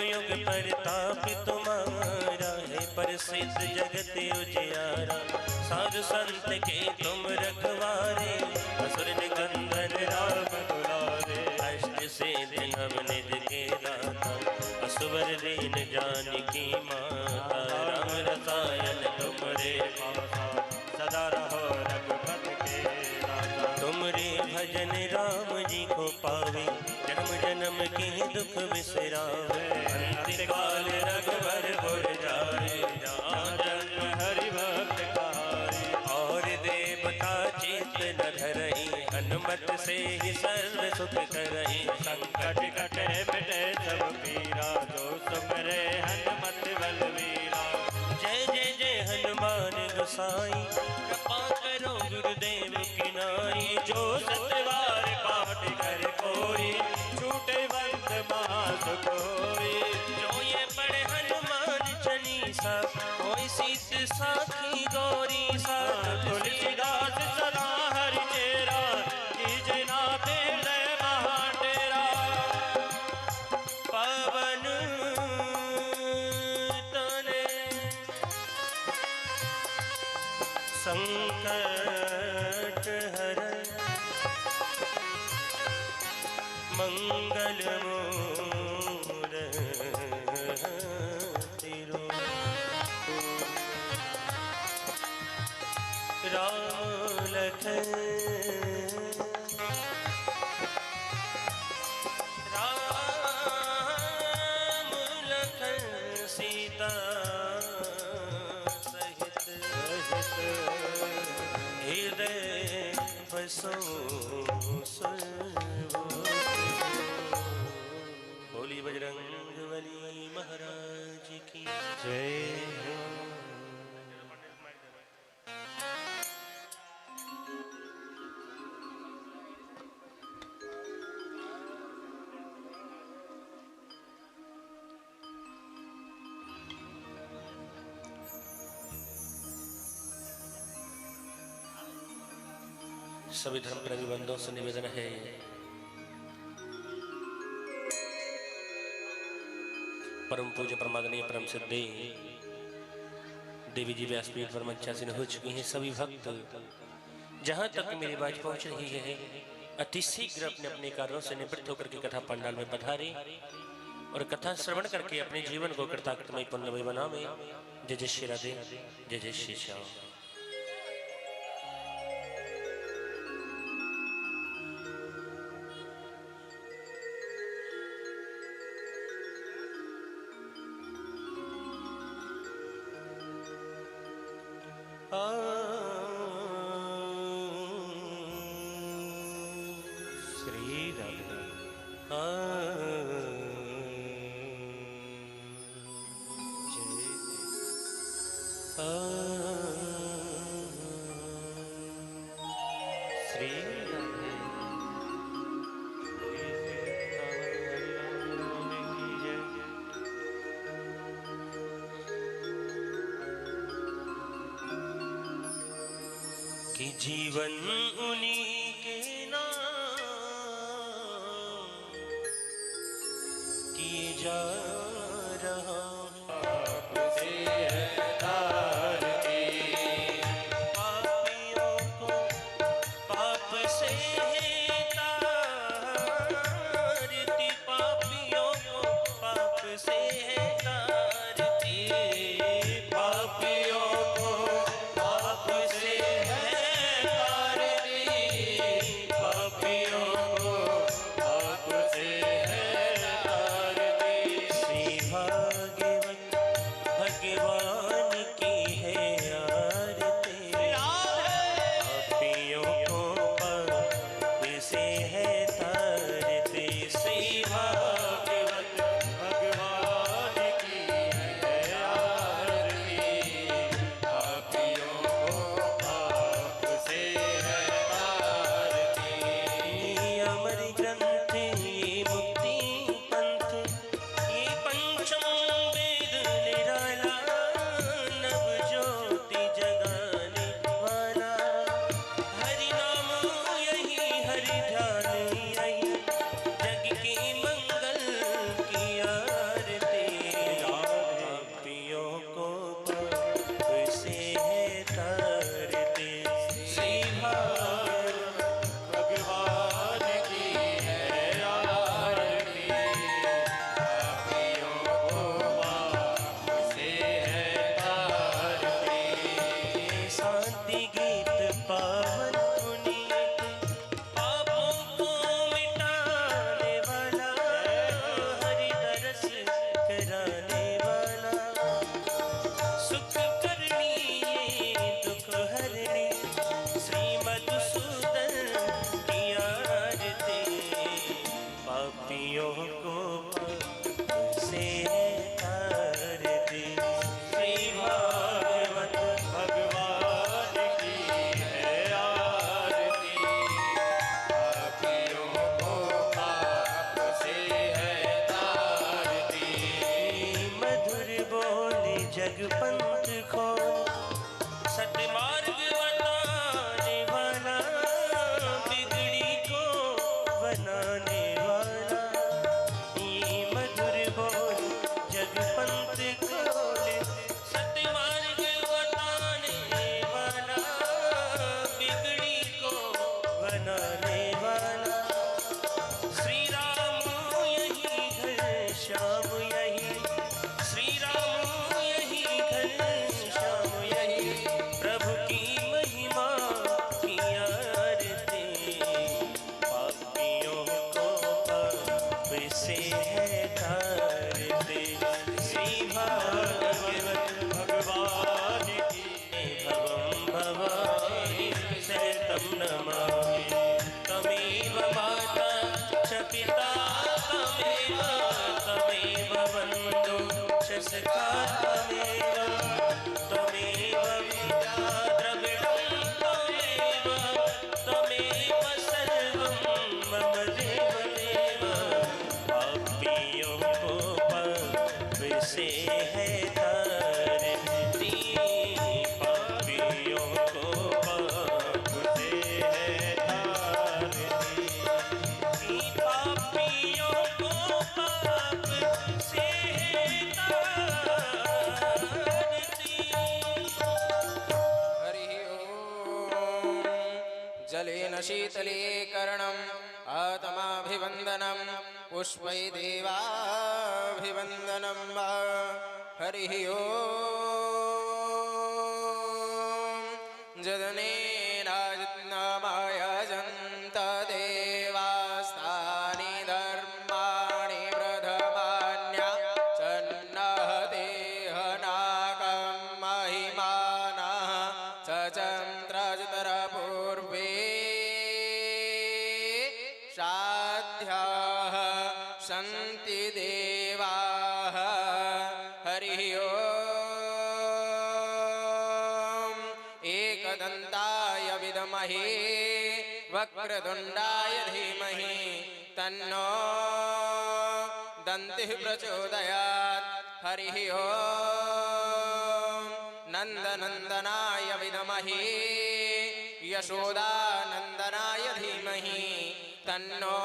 युग प्रताप तुम्हारा है, प्रसिद्ध जगत उजियारा। साधु संत के तुम रखवारे, असुर निकंदन राम दुलारे। अष्ट सिद्धि नव निधि के दाता, असुवर दीन जानकी माता। राम रसायन तुमरे पासा, सदा रहो रघुपत के दाता। तुमरे भजन राम जी को पावे, जन्म जन्म के दुख बिसरावे। अंत काल रघुवर पुर जाए, जहाँ जन्म हरि भक्त कहारे। और देवता चित्त न धरई, हनुमत से ही सर्व सुख करई। संकट कटे मिटे सब पीरा, जो सुमरे हनुमत बलवीरा। जय जय जय हनुमान गोसाई, कृपा करो गुरुदेव की नाई। जो सतवार पाठ कर कोई, छूटे बंद महासुख होई। जो ये पढ़े हनुमान चालीसा, कोई सीत साखी गौरी सा। तुलसीदास सदा हरि तेरा, कीजे नाथ हृदय महाडेरा। पवन तने संकट हरै, मंगल मूर्ति राम लखन सीता सहित हृदय बसो बोली बजरंगबली महाराज की जय। सभी धर्म प्रेमी बंधुओं से निवेदन है, परम पूज्य परमादरणीय परम सिद्धि देवी जी व्यासपीठ पर मंचासीन हो चुकी हैं। सभी भक्त जहाँ तक मेरी बात पहुँच रही है, अति शीघ्र अपने अपने कार्यों से निवृत्त होकर के कथा पंडाल में पधारे और कथा श्रवण करके अपने जीवन को कृतार्थमय पुण्यमय बनावे। जय जय श्री राधे, जय जय श्री श्याम। श्री राधे श्री राधे कि जीवन उन्हीं के नाम किए जा रहा। पाप से है तार की, पापियों को पाप से है तारती। पापियों को पाप से है तारती, पापियों को पाप से भगवान जगपंथ खोल, सतमार्ग बताने वाला, बिगड़ी को बनाने वाला, ये मधुर बोल जगपंथ खोल, सतमार्ग बताने वाला, बिगड़ी को बनाने वाला। श्री राम यही घर श्याम यही, श्री राम यही घर श्याम यही, प्रभु की महिमा की आरती, पापियों को पाप से है तारते। श्री भागवत भगवान की, भवं भवानी सहितं नमामि, तमेव माता च पिता तमेव, तमेव बन्धु च सखा तमेव, तमेव विद्या द्रविणं तमेव, तमेव सर्वं मम देव देव। पापियों को पाप से है तारती, पापियों को पाप से है तारती, पापियों को पाप से है तारती। हरि ओम। जलेन शीतलीकरणम् आत्माभिवन्दनं पुष्पै देवाभिवन्दनं वा। हरि ओम। जदनेनायजन्त देवास्तानि धर्माणि प्रथमान्या चन्नः देहनाकं महिमानः चन्द्रजतरपूर्वे साध्याः सन्ति देवाः। हरि ओम। एकदन्ताय विद्महे वक्रतुण्डाय धीमहि तन्नो दन्तिः प्रचोदयात्। हरि ओम। नन्दनन्दनाय विद्महे यशोदानन्दनाय धीमहि तन्नो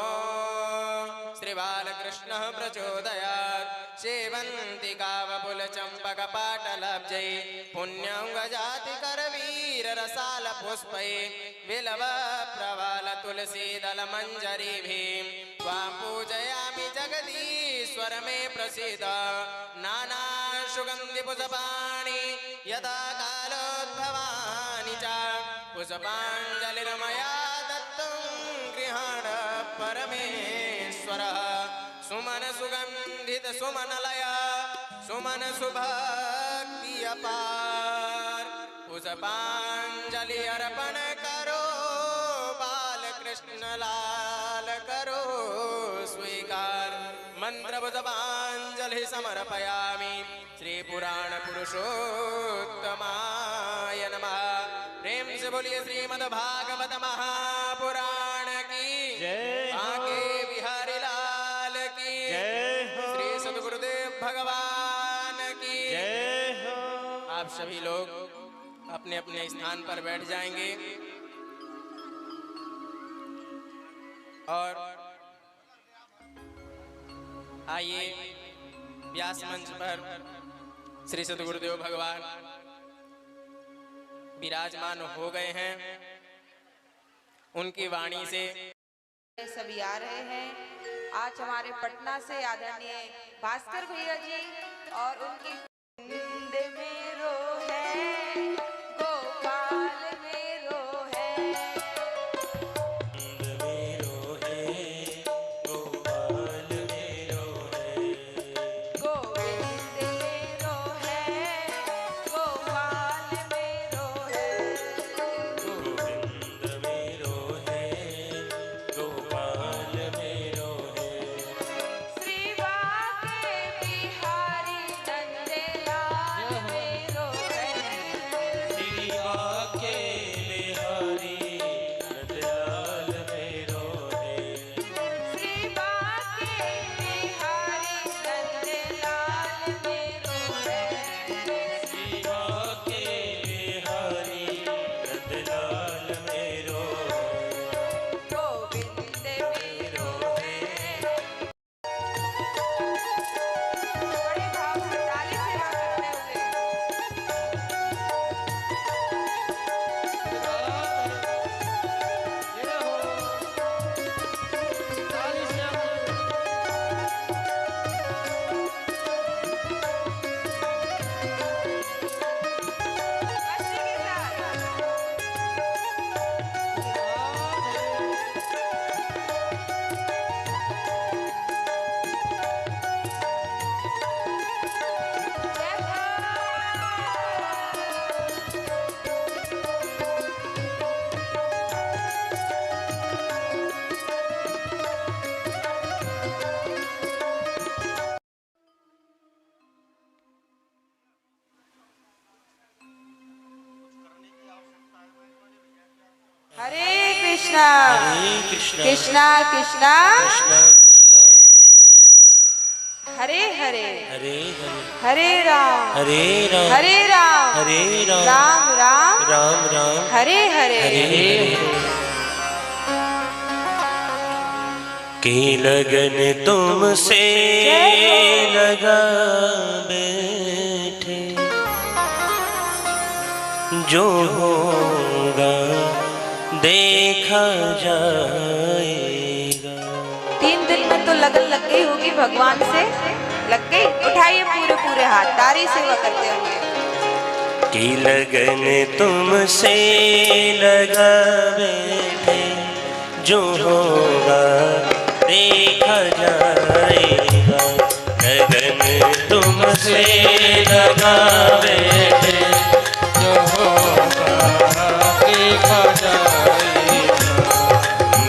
श्रीबालकृष्णः प्रचोदयात्। सेवन्तिकावपुलचम्पकपाटलब्जै पुण्यं करवीररसालपुष्पै बिल्वप्रवालतुलसीदलमञ्जरीभिः त्वां पूजयामि जगदीश्वर मे प्रसीद। नानासुगन्धिपुष्पाणि यदा कालोद्भवानि च पुष्पाञ्जलिर्मया दत्तं गृहाण परमेश्वरः। सुमन सुगंधित सुमनलय सुमन सुभक्ति अपार पुष्पांजलि अर्पण करो बालकृष्ण लाल करो स्वीकार। मंत्र पुष्पांजलि समर्पयामि श्री पुराण पुरुषोत्तमाय नमः। प्रेम से बोलिए श्रीमद्भागवत महापुराण की जय। आगे बिहारी लाल की जय हो। श्री सद्गुरुदेव भगवान की जय हो। आप सभी लोग अपने अपने स्थान पर बैठ जाएंगे और आइए व्यास मंच पर श्री सद्गुरुदेव भगवान विराजमान हो गए हैं। उनकी वाणी से सभी आ रहे हैं। आज हमारे पटना से आदरणीय भास्कर भैया जी और उनकी मेरो है गोपाल मेरो है, मेरो है गोपाल मेरो है, गोविंद मेरो है गोपाल मेरो है, गोविंद मेरो है गोपाल मेरो है। श्री बाके बिहारी नंदलाल मेरो कृष्णा कृष्णा कृष्णा कृष्णा कृष्णा हरे हरे हरे हरे हरे राम हरे राम हरे राम हरे राम राम राम राम राम हरे हरे हरे की लगन तुमसे लगा बैठे जो होगा देखा जाएगा। 3 दिन में तो लगन लग गई होगी भगवान से, लग गई। उठाइए पूरे पूरे हाथ, तारी सेवा करते होंगे। की लगन तुमसे लगा बैठे जो होगा देखा जाएगा। लगन तुमसे लगा बैठे जो होगा देखा जाएगा।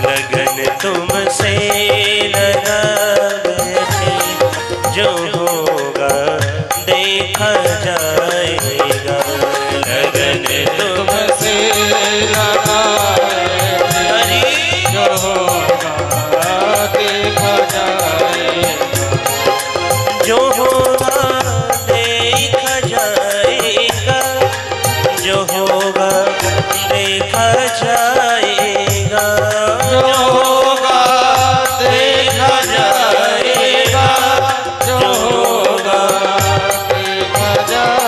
लगन तुमसे लगा बैठे जो होगा देखा जाएगा। लगन तुमसे लगा बैठे जो होगा देखा जाएगा। जो होगा देखा जाएगा। जो होगा देखा जाएगा। जो होगा देखा जाएगा। जो होगा देखा जाएगा।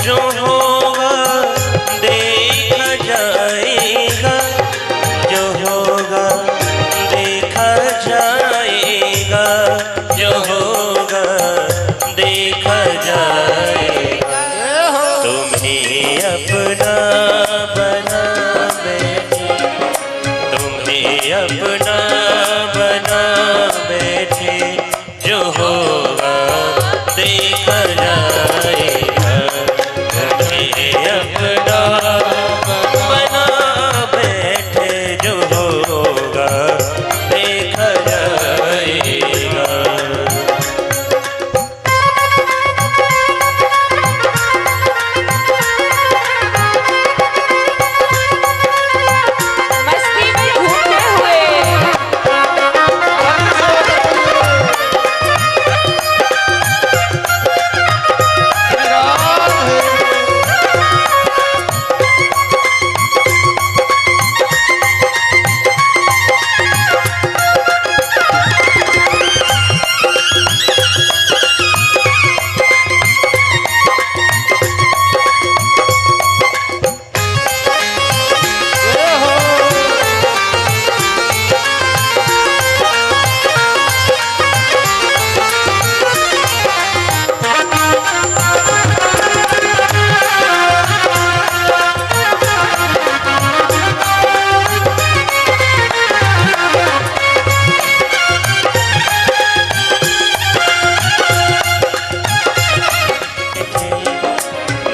जो होगा देखा जाएगा। जो होगा देखा जाएगा। जो होगा देखा जाएगा। तुम्हें अपना बना बैठे, तुम्हें अपना बना बैठे जो होगा देखा जाएगा। तुम्हें अपना बना बैठे जो होगा देखा जाएगा। मस्ती में घूमते हुए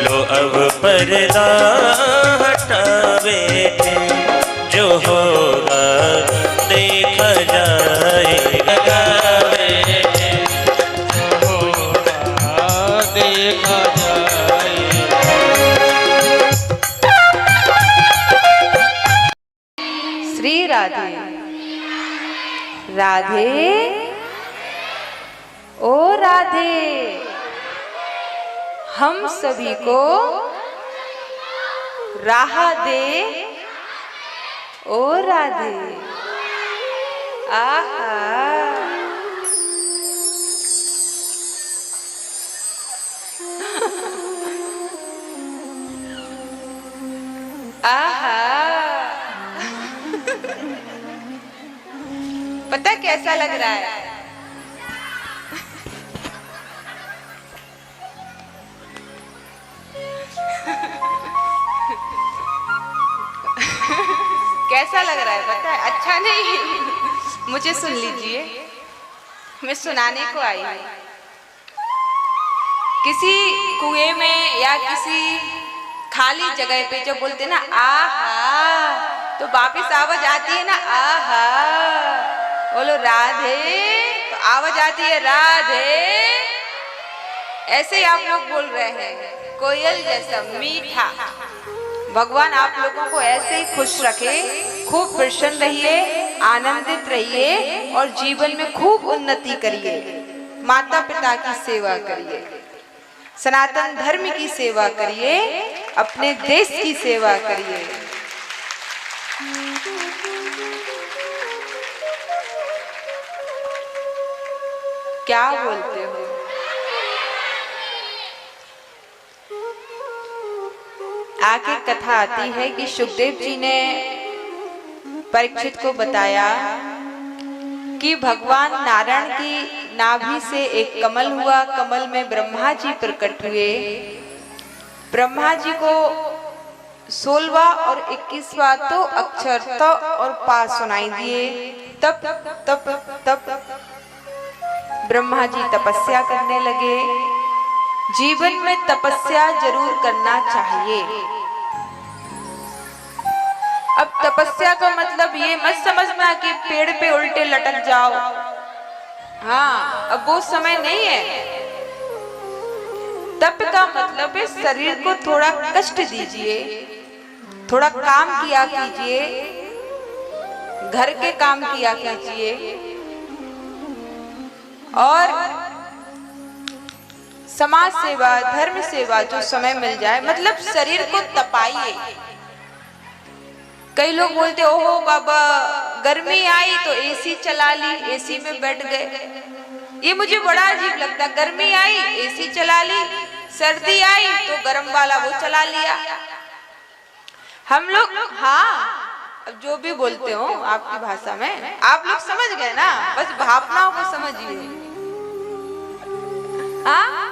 लो अब पर्दा हटा बैठे जो होगा देखा जाएगा। बैठे जो होगा देखा जाएगा। श्री राधे राधे ओ राधे, हम सभी को राह दे ओ राधे। आहा आहा पता कैसा लग रहा है? कैसा लग रहा है पता है? अच्छा नहीं, मुझे सुन लीजिए, मैं सुनाने को आई हूँ। किसी कुएं में या किसी खाली जगह पे जब बोलते ना आहा, तो वापिस आवाज आती है ना आहा। बोलो राधे, तो आवाज आती है राधे। ऐसे ही आप लोग बोल रहे हैं, कोयल जैसा मीठा भगवान आप लोगों को ऐसे ही खुश रखे, खूब प्रसन्न रहिए, आनंदित रहिए और जीवन में खूब उन्नति करिए। माता पिता की सेवा करिए, सनातन धर्म की सेवा करिए, अपने देश की सेवा करिए। क्या बोलते हो? आगे कथा आती है कि सुखदेव जी ने परीक्षित को बताया कि भगवान नारायण की नाभि से एक कमल हुआ, कमल में ब्रह्मा जी प्रकट हुए। ब्रह्मा जी को 16वां और 21वां तो अक्षर त और पा सुनाई दिए। तप तप तप ब्रह्मा जी तपस्या करने लगे। जीवन में तपस्या जरूर करना चाहिए। अब तपस्या का मतलब ये मत समझना कि पेड़ पे उल्टे लटक जाओ। हाँ, अब वो समय नहीं है। तप का मतलब है शरीर को थोड़ा कष्ट दीजिए, थोड़ा काम किया कीजिए, घर के काम किया कीजिए और समाज सेवा, धर्म सेवा जो समय मिल जाए, मतलब शरीर को तपाइए। कई लोग बोलते ओहो बाबा गर्मी आई तो एसी चला ली, एसी में बैठ गए। ये मुझे बड़ा अजीब लगता। गर्मी आई एसी चला ली, सर्दी आई तो गर्म वाला वो चला लिया। हम लोग, हाँ, अब जो भी बोलते हो आपकी भाषा में, आप लोग समझ गए ना, बस भावनाओं को समझिए। हाँ,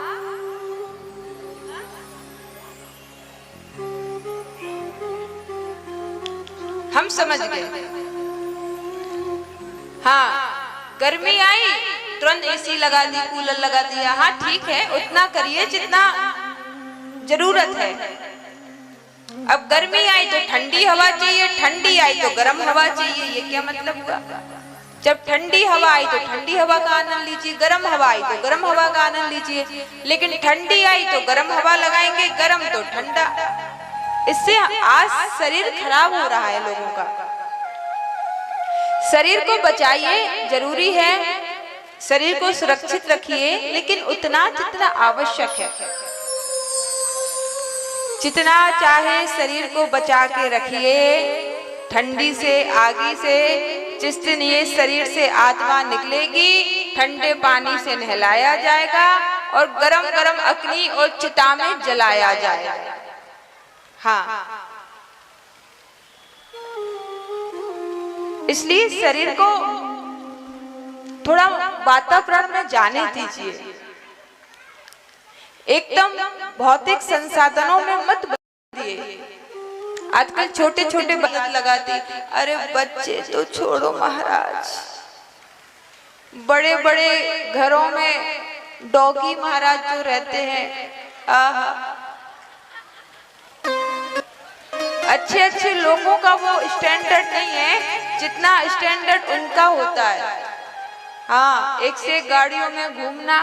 हम समझ गए। हाँ, गर्मी आई तुरंत एसी लगा दी, कूलर लगा दिया। हाँ ठीक है, उतना करिए जितना जरूरत है। अब गर्मी आई तो ठंडी हवा चाहिए, ठंडी आई तो गर्म हवा चाहिए। ये क्या मतलब हुआ? जब ठंडी हवा आई तो ठंडी हवा का आनंद लीजिए, गर्म हवा आई तो गर्म हवा का आनंद लीजिए। लेकिन ठंडी आई तो गर्म हवा लगाएंगे, गर्म तो ठंडा। इससे आज शरीर खराब हो रहा है लोगों का। शरीर को बचाइए, जरूरी है, शरीर को सुरक्षित रखिए, लेकिन उतना जितना आवश्यक है। जितना चाहे शरीर को बचा के रखिए, ठंडी से, आगी से। जिस दिन ये शरीर से आत्मा निकलेगी, ठंडे पानी से नहलाया जाएगा और गरम गरम अग्नि और चिता में जलाया जाएगा। हाँ, इसलिए शरीर को थोड़ा वातावरण में जाने दीजिए। एकदम भौतिक संसाधनों में मत बदलिए। आजकल छोटे छोटे बदल लगाते, अरे बच्चे तो छोड़ो महाराज, बड़े बड़े घरों में डॉगी महाराज जो रहते हैं, अच्छे अच्छे लोगों का वो स्टैंडर्ड नहीं है जितना स्टैंडर्ड उनका होता है। हाँ, एक से एक गाड़ियों में घूमना,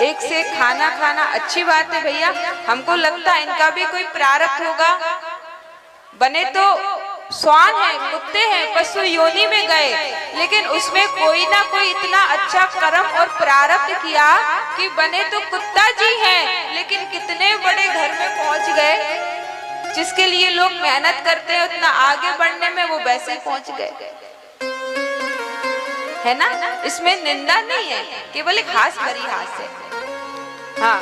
एक से खाना खाना अच्छी बात है भैया। हमको लगता है इनका भी कोई प्रारब्ध होगा। बने तो श्वान है, कुत्ते हैं, पशु योनि में गए, लेकिन उसमें कोई ना कोई इतना अच्छा कर्म और प्रारब्ध किया कि बने तो कुत्ता जी हैं, लेकिन कितने बड़े घर में पहुंच गए। जिसके लिए लोग मेहनत करते हैं उतना आगे बढ़ने में वो वैसे ही पहुंच गए, है ना। इसमें निंदा नहीं है, केवल एक हास भरी हास है। हाँ,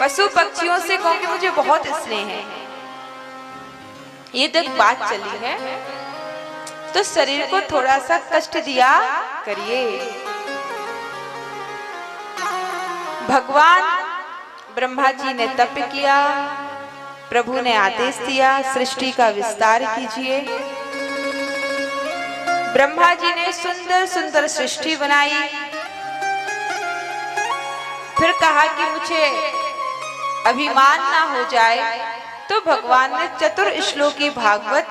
पशु पक्षियों से कहूं कि मुझे बहुत स्नेह है, ये तक बात चली है, तो शरीर को थोड़ा सा कष्ट दिया करिए। भगवान ब्रह्मा जी ने तप किया, प्रभु ने आदेश दिया सृष्टि का विस्तार कीजिए। ब्रह्मा जी ने सुंदर सुंदर सृष्टि बनाई। फिर कहा कि मुझे अभिमान ना हो जाए, तो भगवान ने चतुर्श्लोकी भागवत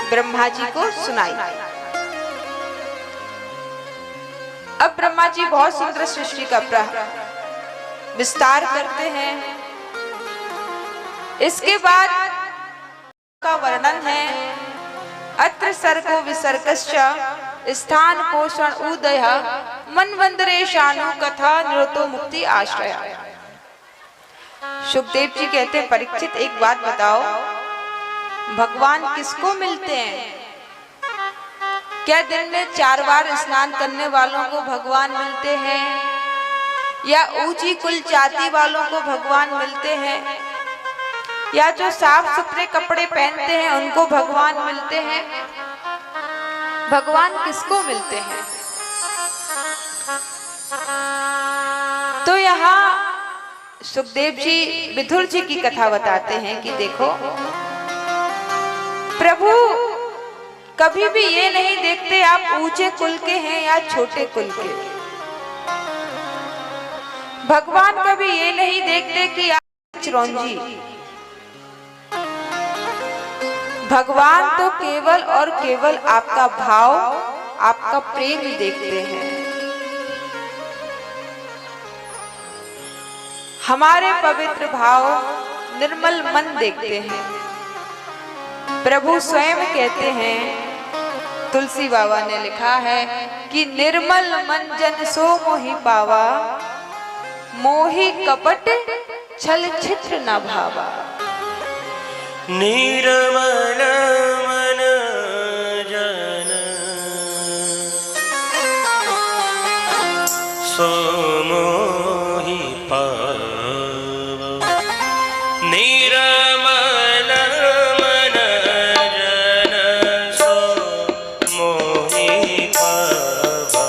ब्रह्मा जी को सुनाई। अब ब्रह्मा जी बहुत सुंदर सृष्टि का विस्तार करते हैं। इसके बाद का वर्णन है। अत्र सर्गो विसर्गश्च स्थान पोषण उदय मनवंतरेशानु कथा निरतो मुक्ति आश्रय। सुखदेव जी कहते हैं, परीक्षित एक बात बताओ, भगवान किसको मिलते हैं? क्या दिन में 4 बार स्नान करने वालों को भगवान मिलते हैं, या ऊंची कुल जाति वालों को भगवान मिलते हैं, या जो साफ सुथरे कपड़े पहनते हैं उनको भगवान मिलते हैं? भगवान किसको मिलते हैं? तो यहाँ सुखदेव जी विदुर जी की कथा बताते हैं कि देखो, प्रभु कभी भी ये नहीं देखते आप ऊंचे कुल के हैं या छोटे कुल के। भगवान कभी ये नहीं देखते कि आप चिरंजी। भगवान तो केवल और केवल आपका भाव, आपका प्रेम देखते हैं। हमारे पवित्र भाव, निर्मल मन देखते हैं। प्रभु स्वयं कहते हैं, तुलसी बाबा ने लिखा है कि निर्मल मन जन सो मोहि पावा, मोहि कपट छल छित्र न भावा। निर्मल मन जन सो मोहि पावा, निर्मल मन जन सो मोहि पावा।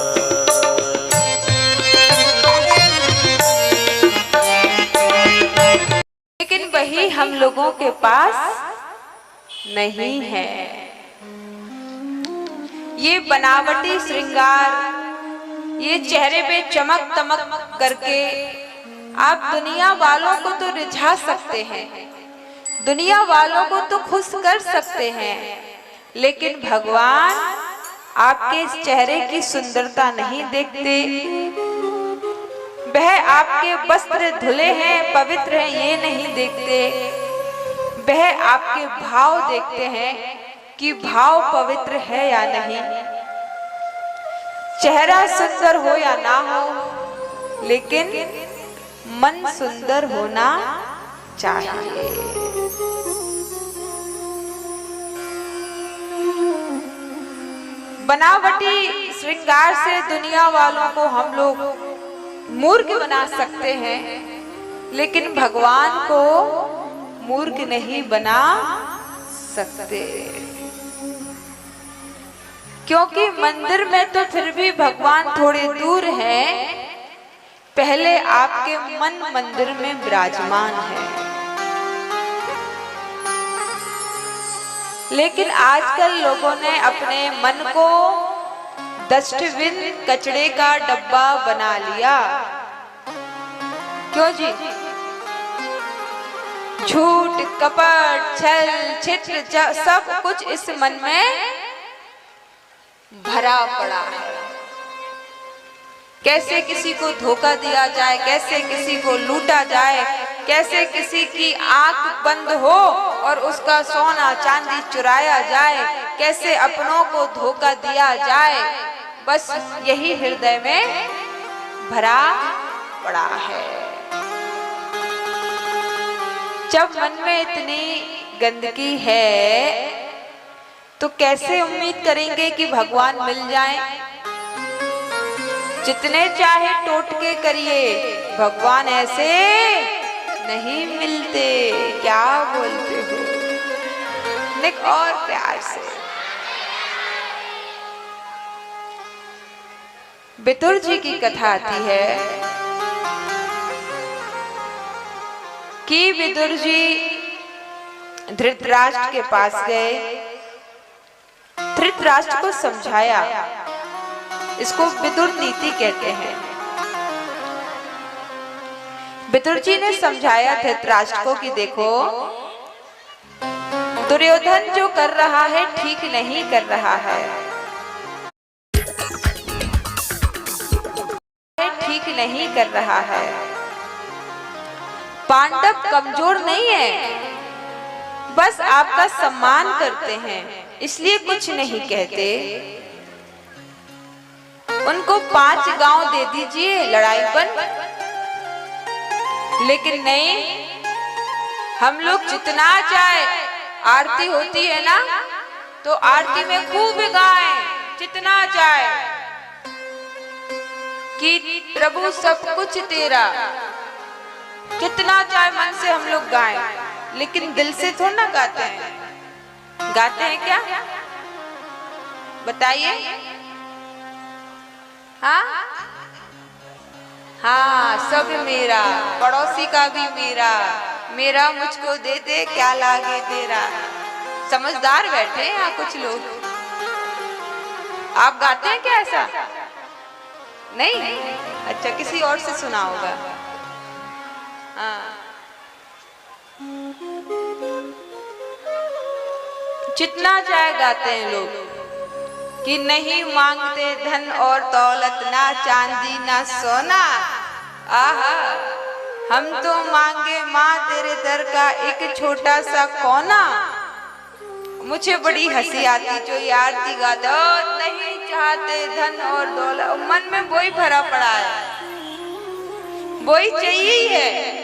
लेकिन वही हम लोगों के पास नहीं है। ये बनावटी श्रृंगार, ये चेहरे पे चमक तमक करके आप दुनिया वालों को तो रिझा सकते हैं, दुनिया वालों को तो खुश कर सकते हैं, लेकिन भगवान आपके इस चेहरे की सुंदरता नहीं देखते। वह आपके वस्त्र धुले हैं, पवित्र हैं, ये नहीं देखते। वह आपके भाव देखते हैं कि भाव पवित्र है या नहीं। चेहरा सुंदर हो या ना हो, लेकिन मन सुंदर होना चाहिए। बनावटी श्रृंगार से दुनिया वालों को हम लोग मूर्ख बना सकते हैं, लेकिन भगवान को मूर्ख नहीं बना सकते। क्योंकि मंदिर में तो फिर भी भगवान थोड़े दूर हैं, पहले आपके मन मंदिर में विराजमान है। लेकिन आजकल लोगों ने अपने मन को डस्टबिन, कचड़े का डब्बा बना लिया। क्यों जी? झूठ, कपट, छल, छित्र सब कुछ इस मन में भरा पड़ा है। कैसे किसी को धोखा दिया जाए, कैसे किसी को लूटा जाए, कैसे किसी की आंख बंद हो और उसका सोना चांदी चुराया जाए, कैसे अपनों को धोखा दिया जाए, बस यही हृदय में भरा पड़ा है। जब मन में इतनी गंदगी है तो कैसे उम्मीद करेंगे कि भगवान मिल जाएं? जितने चाहे टोटके करिए, भगवान ऐसे नहीं मिलते। क्या बोलते हो? निक और प्यार से। विदुर जी की कथा आती है कि विदुर जी धृतराष्ट्र के पास गए, धृतराष्ट्र को समझाया। इसको विदुर नीति कहते हैं। विदुर जी ने समझाया धृतराष्ट्र को कि देखो, दुर्योधन जो कर रहा है ठीक नहीं कर रहा है, ठीक नहीं कर रहा है। पांडव कमजोर नहीं है, बस आपका सम्मान करते हैं इसलिए कुछ नहीं कहते। उनको 5 गांव दे दीजिए लड़ाई बंद। लेकिन नहीं, हम लोग जितना चाहे, आरती होती है ना तो आरती में खूब गाएं, जितना चाहे कि प्रभु सब कुछ तेरा, कितना चाहे मन से हम लोग गाएं, लेकिन दिल से थोड़ा ना गाते हैं। गाते हैं क्या? बताइए। हाँ हाँ, सब मेरा, पड़ोसी का भी मेरा, मेरा मुझको दे दे क्या लागे तेरा। समझदार बैठे हैं यहाँ कुछ लोग। आप गाते हैं क्या ऐसा? नहीं? अच्छा, किसी और से सुना होगा। हाँ, जितना चाहे गाते हैं लोग कि नहीं मांगते धन और दौलत, ना चांदी ना सोना। आहा, हम तो मांगे माँ तेरे दर का एक छोटा सा कोना। मुझे बड़ी हंसी आती जो ये आरती गाते, नहीं चाहते धन और दौलत, मन में वही भरा पड़ा है, वही चाहिए ही है।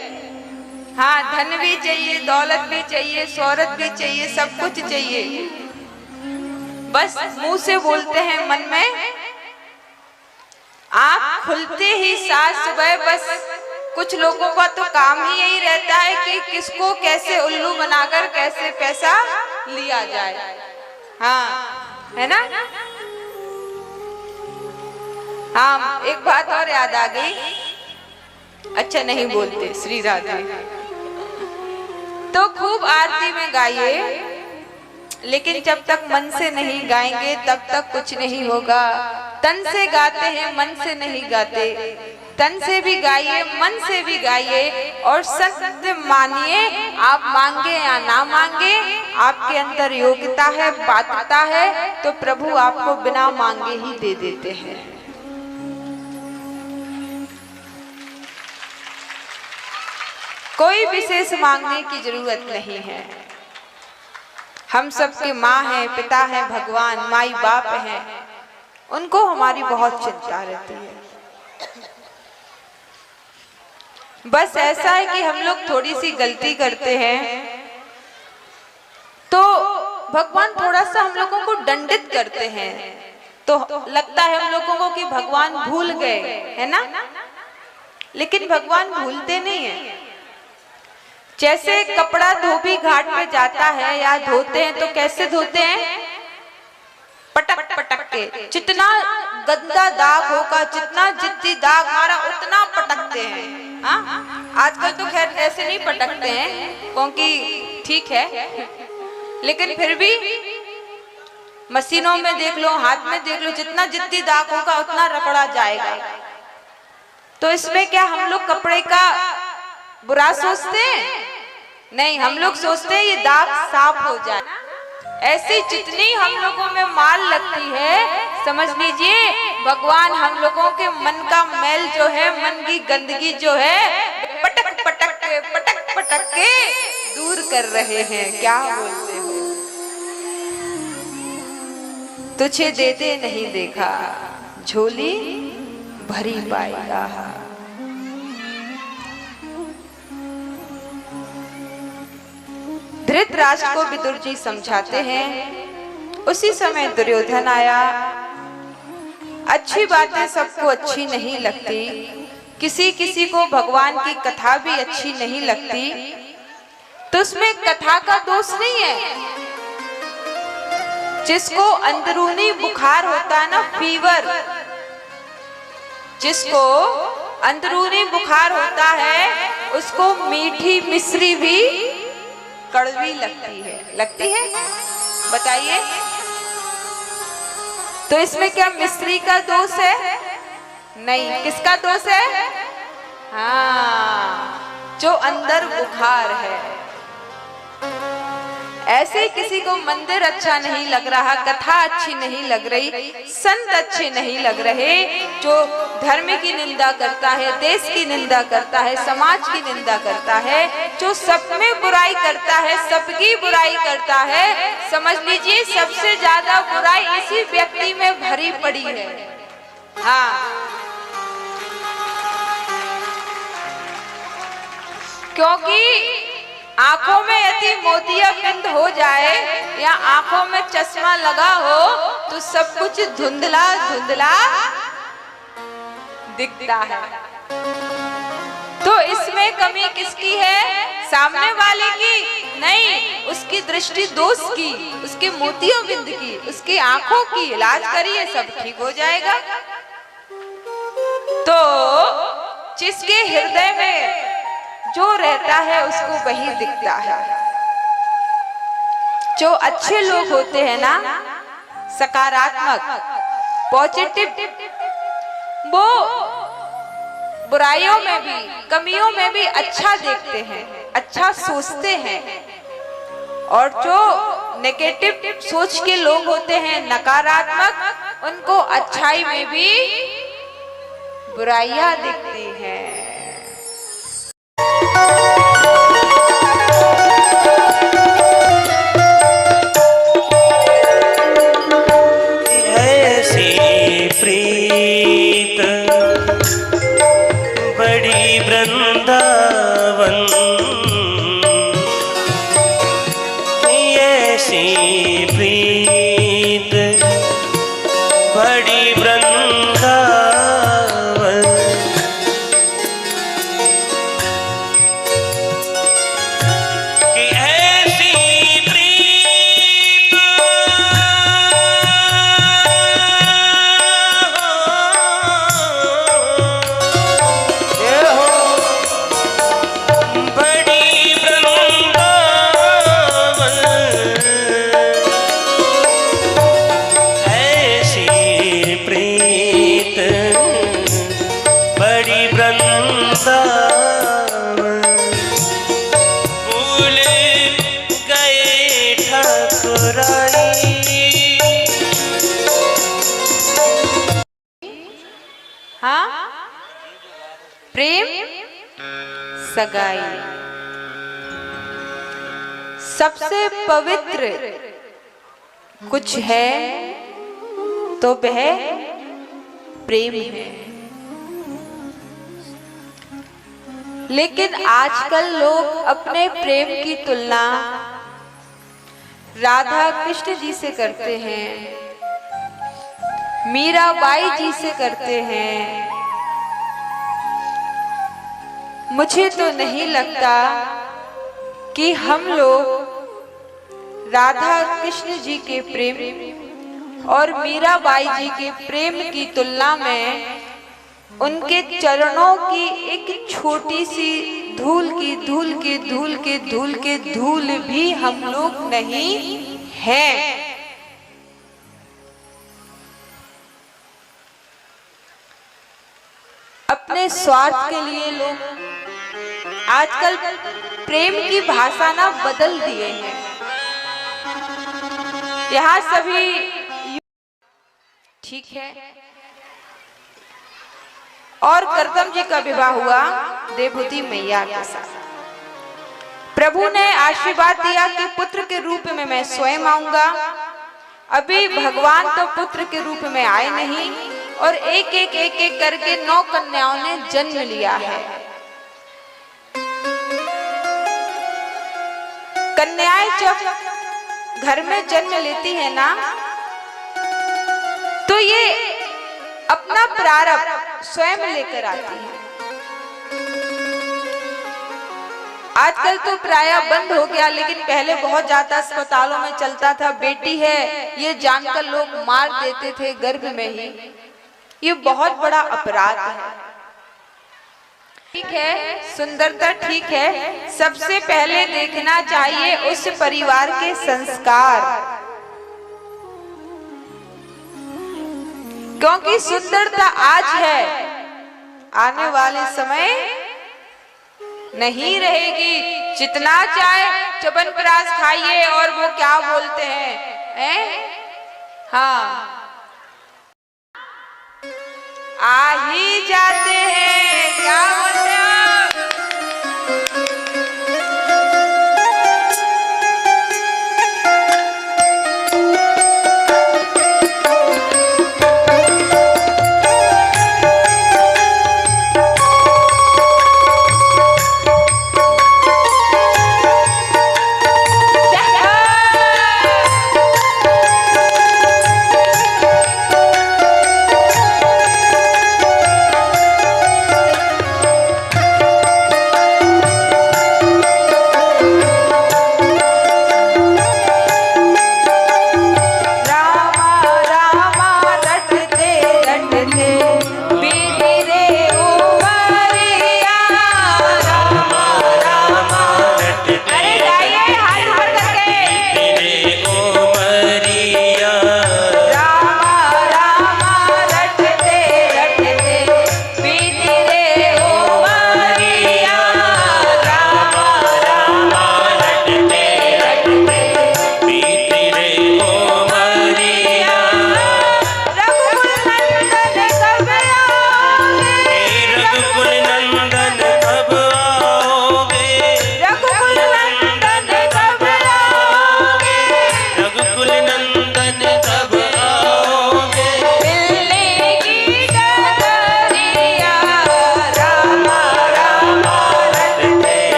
हाँ, धन भी चाहिए, दौलत भी चाहिए, शोहरत भी चाहिए, सब कुछ चाहिए, बस मुंह से बोलते हैं, मन में आँख खुलते ही सात सुबह बस कुछ लोगों का तो काम ही यही रहता है कि किसको कैसे उल्लू बनाकर कैसे पैसा लिया जाए। हाँ, है ना? हाँ, एक बात और याद आ गई। अच्छा, नहीं बोलते श्री राधे। तो खूब आरती में गाइए, लेकिन जब तक मन से नहीं गाएंगे तब तक कुछ नहीं होगा। तन से गाते हैं, मन से नहीं गाते। तन से भी गाइए, मन से भी गाइए, और सत्य मानिए, आप मांगे या ना मांगे, आपके अंदर योग्यता है, पात्रता है, तो प्रभु आपको बिना मांगे ही दे देते हैं। कोई विशेष मांगने की जरूरत नहीं है। हम सबके माँ हैं, पिता हैं, भगवान, माई बाप हैं, उनको हमारी बहुत चिंता रहती है। बस ऐसा है कि हम लोग थोड़ी सी गलती करते हैं तो भगवान थोड़ा सा हम लोगों को दंडित करते हैं, तो लगता है हम लोगों को कि भगवान भूल गए, है ना? लेकिन भगवान भूलते नहीं है। जैसे कपड़ा धोबी घाट पे जाता है या धोते हैं तो कैसे धोते हैं? पटक पटक के। जितना गंदा दाग होगा, जितना जिद्दी दाग मारा, उतना पटकते हैं। हाँ, आजकल तो खैर ऐसे नहीं पटकते हैं क्योंकि ठीक है, लेकिन फिर भी मशीनों में देख लो, हाथ में देख लो, जितना जिद्दी दाग होगा उतना रगड़ा जाएगा। तो इसमें क्या हम लोग कपड़े का बुरा सोचते हैं? नहीं, हम लोग सोचते हैं ये दाग साफ हो जाए। ऐसी जितनी हम लोगों में माल लगती है, समझ लीजिए भगवान हम लोगों के मन का मैल जो है, मन की गंदगी जो है, पटक पटक के दूर कर रहे हैं। क्या बोलते हो? तुझे देते नहीं देखा, झोली भरी पाएगा। धृतराष्ट्र को विदुर जी समझाते हैं। उसी समय दुर्योधन आया। अच्छी बातें सबको अच्छी नहीं लगती, किसी किसी को भगवान की कथा भी अच्छी नहीं लगती, तो उसमें कथा का दोष नहीं है। जिसको अंदरूनी बुखार होता है ना, फीवर, जिसको अंदरूनी बुखार होता है, उसको मीठी मिश्री भी कड़वी लगती है, बताइए। तो इसमें क्या मिश्री का दोष है? नहीं, किसका दोष है? हाँ, जो अंदर बुखार है। ऐसे किसी को मंदिर अच्छा नहीं लग रहा, कथा अच्छी नहीं लग रही, संत अच्छे नहीं लग रहे, जो धर्म की निंदा करता है, देश की निंदा करता है, समाज की निंदा करता है, जो सब में बुराई करता है, सबकी बुराई करता है, समझ लीजिए सबसे ज्यादा बुराई इसी व्यक्ति में भरी पड़ी है। हाँ, क्योंकि आंखों में यदि मोतियाबिंद हो जाए या आंखों में चश्मा लगा हो तो सब कुछ धुंधला धुंधला दिखता है। तो इसमें कमी किसकी है? सामने वाले की नहीं, उसकी दृष्टि दोष की, उसके मोतियाबिंद की, उसकी आंखों की। इलाज करिए, सब ठीक हो जाएगा। तो जिसके हृदय में जो रहता है उसको वही दिखता है। जो अच्छे लोग होते हैं ना, सकारात्मक, पॉजिटिव, वो बुराइयों में भी, कमियों में भी अच्छा देखते हैं, अच्छा सोचते हैं। और जो नेगेटिव सोच के लोग होते हैं, नकारात्मक, उनको अच्छाई में भी बुराइयां दिखती हैं। बड़ी वृंदावन ऐसी प्रीत, बड़ी वृंदावन की ऐसी प्रीत, भूल गए ठकुराई। हाँ, प्रेम सगाई सबसे पवित्र कुछ है तो वह प्रेम है। लेकिन आजकल लोग अपने प्रेम की तुलना राधा कृष्ण जी से करते हैं, मीराबाई जी से करते हैं। मुझे तो नहीं लगता कि हम लोग राधा कृष्ण जी के प्रेम और मीराबाई जी के प्रेम की तुलना में उनके चरणों की एक छोटी सी धूल भी हम लोग नहीं हैं। अपने स्वार्थ के लिए लोग आजकल प्रेम की भाषा ना बदल दिए हैं। यहाँ सभी ठीक है। और करदम जी का विवाह हुआ देवहूति मैया के साथ। प्रभु ने आशीर्वाद दिया कि पुत्र के रूप में मैं स्वयं आऊंगा। अभी भगवान तो पुत्र के रूप में आए नहीं और एक एक करके 9 कन्याओं ने जन्म लिया है। कन्याएं जब घर में जन्म लेती है ना, तो ये अपना प्रारब्ध स्वयं लेकर आती है। आजकल तो प्राय बंद हो गया, लेकिन पहले बहुत ज्यादा अस्पतालों में चलता था। बेटी है ये जानकर लोग मार देते थे गर्भ में ही। ये बहुत बड़ा अपराध है। ठीक है, सुंदरता ठीक है, सबसे पहले देखना चाहिए उस परिवार के संस्कार, क्योंकि सुंदरता आज है, आने वाले समय नहीं रहेगी। जितना चाहे च्यवनप्राश खाइए और वो क्या बोलते हैं, हाँ, आ ही जाते हैं, क्या बोलते हैं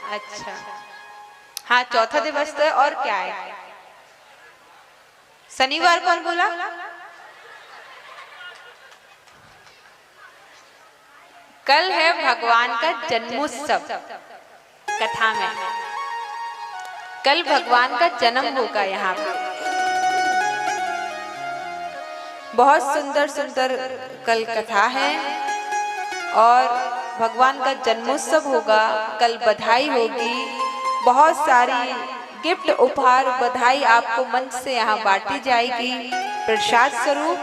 अच्छा, हाँ, चौथा दिवस तो है, और क्या है? शनिवार कौन बोला? कल है भगवान का जन्मोत्सव। कथा में कल भगवान का जन्म होगा यहाँ पे। बहुत सुंदर सुंदर कल कथा है और भगवान का जन्मोत्सव होगा। कल बधाई होगी, बहुत सारी गिफ्ट उपहार बधाई आपको मंच से यहाँ बांटी जाएगी प्रसाद स्वरूप।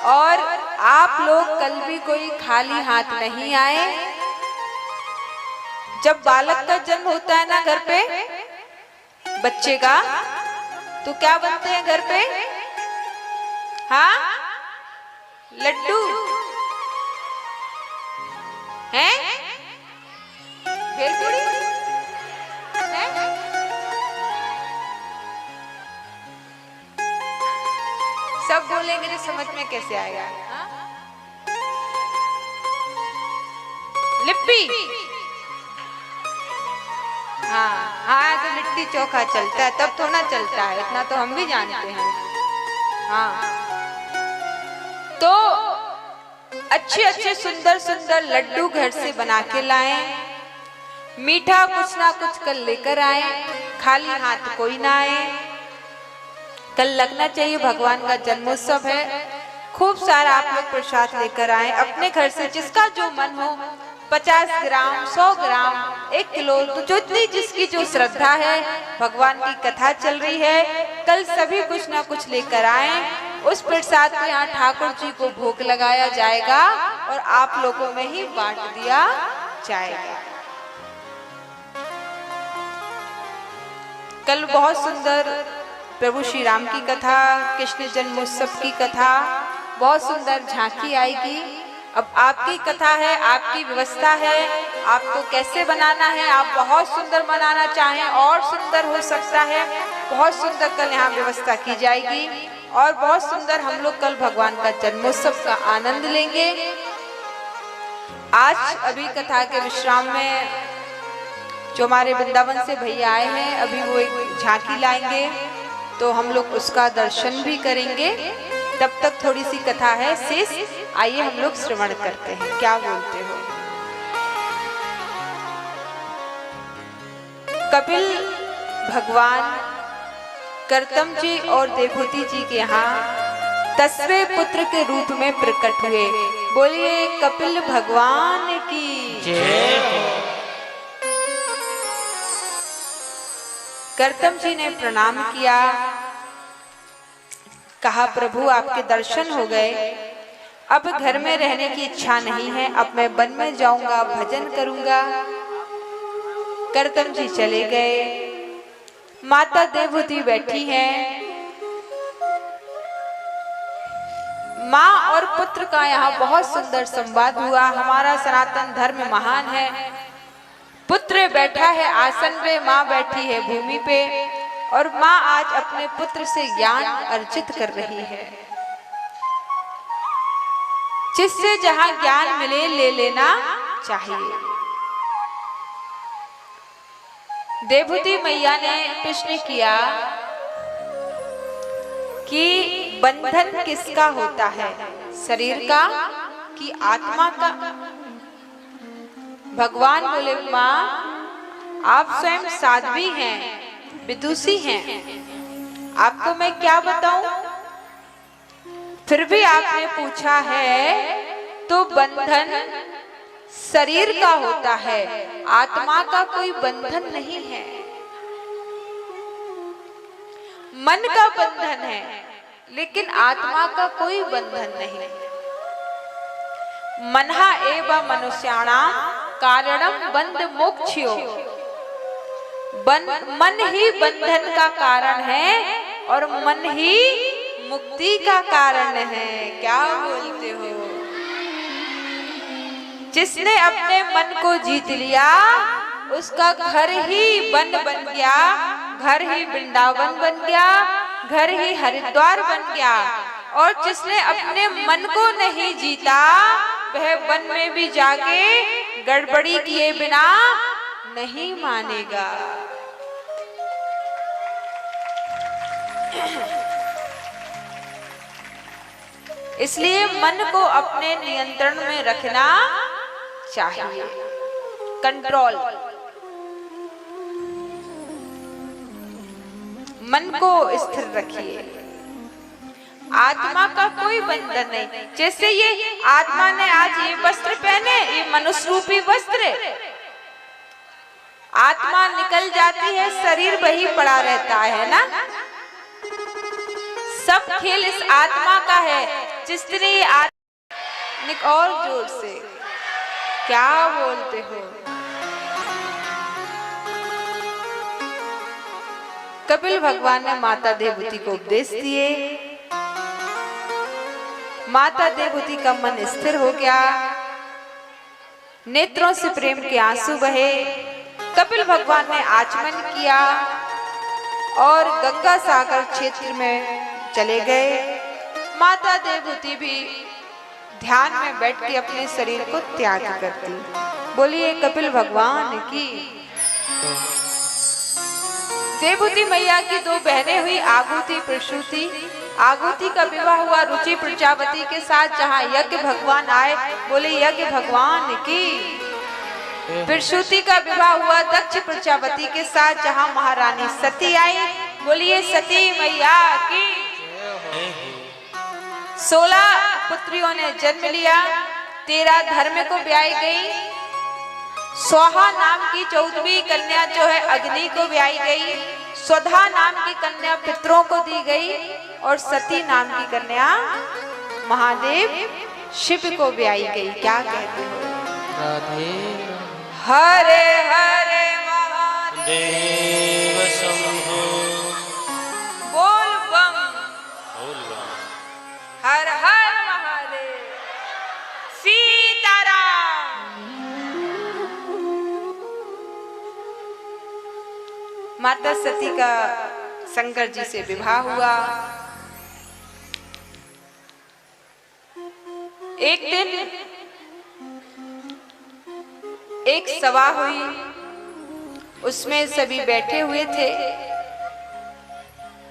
और आप लोग कल भी कोई खाली हाथ नहीं आए। जब बालक का जन्म होता है ना घर पे, बच्चे का, तो क्या बनते हैं घर पे? हाँ, लड्डू हैं, भेलपुरी हैं? सब बोलेंगे तो समझ में कैसे आएगा? हाँ? लिट्टी, हाँ हाँ, तो लिट्टी चोखा चलता है, तब थोड़ा चलता है, इतना तो हम भी जानते हैं। हाँ, तो अच्छे अच्छे सुंदर सुंदर लड्डू घर से बना के लाएं, मीठा कुछ ना कुछ कल लेकर आए, खाली हाथ कोई ना आए। कल लगना चाहिए, भगवान का जन्मोत्सव है। खूब सारा आप लोग प्रसाद लेकर आए अपने घर से, जिसका जो मन हो, 50 ग्राम, 100 ग्राम, 1 किलो, तो जितनी जिसकी जो श्रद्धा है। भगवान की कथा चल रही है, कल सभी कुछ ना कुछ लेकर आए। उस प्रसाद को यहाँ ठाकुर जी को भोग लगाया जाएगा और आप लोगों में ही बांट दिया जाएगा। कल बहुत सुंदर प्रभु श्री राम की कथा, कृष्ण जन्मोत्सव की कथा, बहुत सुंदर झांकी आएगी। अब आपकी कथा है, आपकी व्यवस्था है, आपको कैसे बनाना है। आप बहुत सुंदर बनाना चाहें और सुंदर हो सकता है, बहुत सुंदर कल यहाँ व्यवस्था की जाएगी और बहुत सुंदर हम लोग कल भगवान का जन्मोत्सव का आनंद लेंगे। आज अभी कथा के विश्राम में जो हमारे वृंदावन से भैया आए हैं, अभी वो एक झांकी लाएंगे, तो हम लोग उसका दर्शन भी करेंगे। तब तक थोड़ी सी कथा है शेष, आइए हम लोग श्रवण करते हैं। क्या बोलते हो? कपिल भगवान करतम जी और देवहूति जी के यहाँ 10वें पुत्र के रूप में प्रकट हुए। बोलिए कपिल भगवान की जय। करतम जी ने प्रणाम किया, कहा प्रभु आपके दर्शन हो गए, अब घर में रहने की इच्छा नहीं है, अब मैं वन में जाऊंगा, भजन करूंगा। करतम जी चले गए। माता देवहूति बैठी हैं। माँ और पुत्र का यहाँ बहुत सुंदर संवाद हुआ। हमारा सनातन धर्म महान है। पुत्र बैठा है आसन पे, माँ बैठी है भूमि पे, और माँ आज अपने पुत्र से ज्ञान अर्जित कर रही है। जिससे जहां ज्ञान मिले ले लेना चाहिए। देवहूति मैया ने प्रश्न किया कि बंधन किसका होता है, शरीर का कि आत्मा का? भगवान बोले माँ आप स्वयं साध्वी हैं, विदुषी हैं, आपको मैं क्या बताऊं? फिर भी आपने पूछा है तो बंधन शरीर का होता है, आत्मा का कोई बंधन नहीं है। मन का बंधन है लेकिन आत्मा का कोई बंधन नहीं। मनहा एव मनुष्याणाम कारणम बंध मोक्षयो। मन ही बंधन का कारण है और मन ही मुक्ति का कारण है। क्या बोलते हो? जिसने अपने मन को जीत लिया उसका घर ही वन बन गया, घर ही वृंदावन बन गया, घर ही हरिद्वार बन गया। और जिसने अपने मन को नहीं जीता वह वन में भी जाके गड़बड़ी किए बिना नहीं मानेगा। इसलिए मन को अपने नियंत्रण में रखना चाहिए, कंट्रोल। मन को स्थिर रखिए। आत्मा का कोई बंधन नहीं। जैसे ये आत्मा ने आज ये वस्त्र पहने, ये मनुष्य रूपी वस्त्र, आत्मा निकल जाती है, शरीर वही पड़ा रहता है ना। सब खेल इस आत्मा का है। जिस तरह और जोर से क्या बोलते हो? कपिल भगवान ने माता देवहूति को उपदेश दिए। माता देवहूति का मन स्थिर हो गया, नेत्रों से प्रेम के आंसू बहे। कपिल भगवान ने आचमन किया और गंगा सागर क्षेत्र में चले गए। माता देवहूति भी ध्यान में बैठ के अपने शरीर को त्याग करती। बोलिए कपिल भगवान की। देवहूति मैया की दो बहनें हुई, आगूति प्रसूति। आगूति का विवाह हुआ रुचि प्रजापति के साथ, जहाँ यज्ञ भगवान आए। बोले यज्ञ भगवान की। प्रसूति का विवाह हुआ दक्ष प्रजापति के साथ, जहाँ महारानी सती आई। बोलिए सती मैया की। 16 पुत्रियों ने जन्म लिया, 13 धर्म को ब्याई गई। स्वाहा नाम की 14वीं कन्या जो है अग्नि को ब्याई गई। स्वधा नाम की कन्या पितरों को दी गई और सती नाम की कन्या महादेव शिव को ब्याई गई। क्या कहते हो? राधे हरे हरे महादेव शंभो बोल बम, हर हर महादेव, सीताराम। माता सती का शंकर जी से विवाह हुआ। एक दिन एक सभा हुई, उसमें सभी बैठे हुए थे।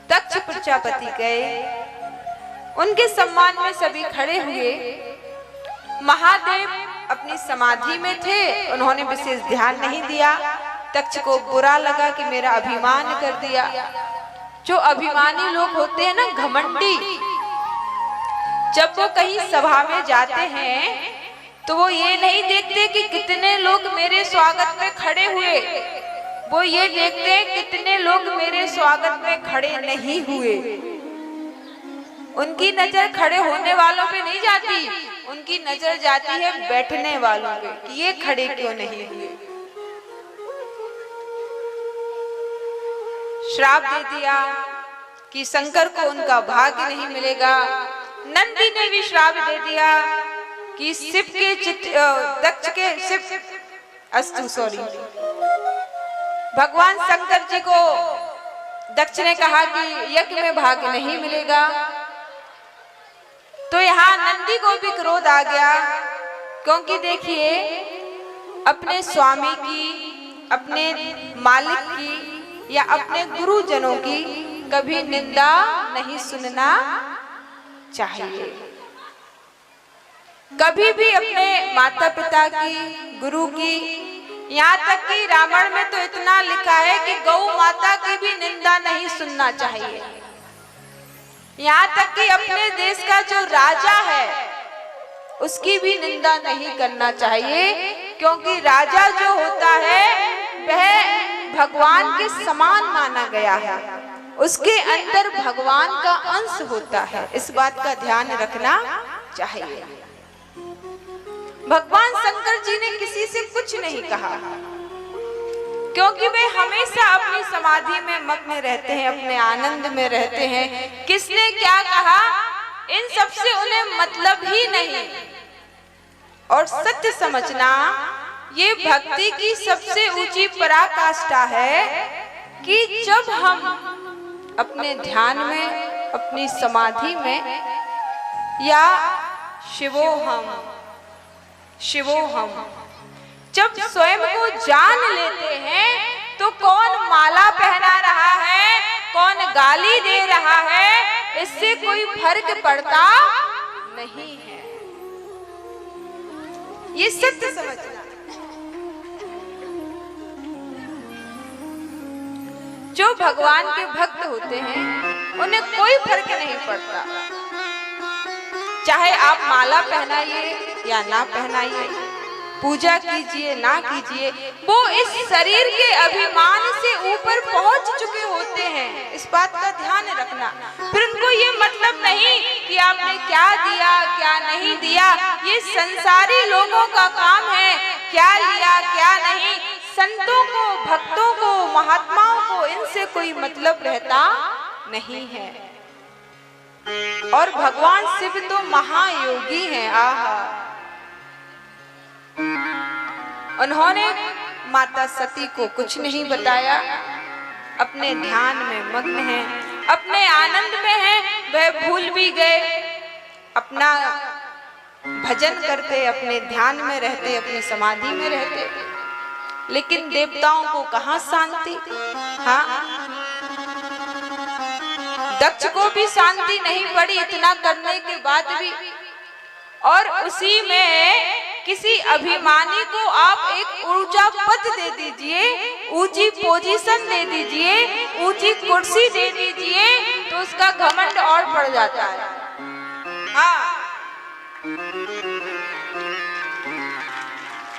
दक्ष प्रजापति गए, उनके सम्मान में सभी खड़े हुए। महादेव अपनी समाधि में थे, उन्होंने विशेष ध्यान नहीं दिया। दक्ष को बुरा लगा कि मेरा अभिमान कर दिया। जो अभिमानी लोग होते हैं ना, घमंडी, जब वो कहीं सभा में जाते हैं तो वो ये नहीं देखते कि कितने लोग मेरे स्वागत में खड़े हुए, वो ये देखते हैं कितने लोग मेरे स्वागत में खड़े नहीं हुए। उनकी नजर खड़े होने वालों पे नहीं जाती, उनकी नजर जाती है बैठने वालों पे कि ये खड़े क्यों नहीं हुए। श्राप दे दिया कि शंकर को उनका भाग्य नहीं मिलेगा। नंदी ने भी श्राप दे दिया कि शिव के दक्ष के भगवान शंकर जी को दक्ष ने कहा कि यज्ञ में भाग नहीं मिलेगा। तो यहाँ नंदी को भी क्रोध आ गया, क्योंकि देखिए अपने स्वामी की, अपने मालिक की या अपने गुरुजनों की कभी निंदा नहीं सुनना चाहिए। कभी भी अपने माता पिता की, गुरु की, यहाँ तक कि रामायण में तो इतना लिखा है कि गौ माता की भी निंदा नहीं सुनना चाहिए। यहाँ तक कि अपने देश का जो राजा है उसकी भी निंदा नहीं करना चाहिए, क्योंकि राजा जो होता है वह भगवान के समान माना गया है, उसके अंदर भगवान का अंश होता है। इस बात का ध्यान रखना चाहिए। भगवान शंकर जी ने किसी से कुछ नहीं कहा, क्योंकि वे हमेशा अपनी समाधि में मग्न रहते हैं, अपने आनंद में रहते हैं। किसने क्या कहा इन सब से उन्हें मतलब ही नहीं। और सत्य समझना ये भक्ति की सबसे ऊंची पराकाष्ठा है कि जब हम अपने ध्यान में, अपनी समाधि में या शिवोहम जब स्वयं को जान लेते हैं तो कौन माला पहना रहा है, कौन गाली दे रहा है, इससे कोई फर्क पड़ता नहीं है। ये सत्य समझना। जो भगवान के भक्त होते हैं उन्हें कोई फर्क नहीं पड़ता, चाहे आप माला पहनाइए या ना पहनाइए, पूजा कीजिए ना कीजिए, वो इस शरीर के अभिमान से ऊपर पहुंच चुके होते हैं। इस बात का ध्यान रखना। फिर उनको ये मतलब नहीं कि आपने क्या दिया क्या नहीं दिया, ये संसारी लोगों का काम है, क्या लिया क्या नहीं। संतों को, भक्तों को, महात्माओं को इनसे कोई मतलब रहता नहीं है। और भगवान शिव तो महायोगी हैं। आहा, उन्होंने माता सती को कुछ नहीं बताया, अपने ध्यान में मग्न हैं, अपने आनंद में हैं। वह भूल भी गए, अपना भजन करते, अपने ध्यान में रहते, अपनी समाधि में रहते। लेकिन देवताओं को कहाँ शांति। हाँ, दक्ष को भी शांति नहीं पड़ी इतना करने के बाद भी। और उसी में किसी अभिमानी को आप एक ऊंचा पद दे दीजिए, ऊंची पोजीशन दे दीजिए, ऊंची कुर्सी दे दीजिए, तो उसका घमंड और बढ़ जाता है। हाँ,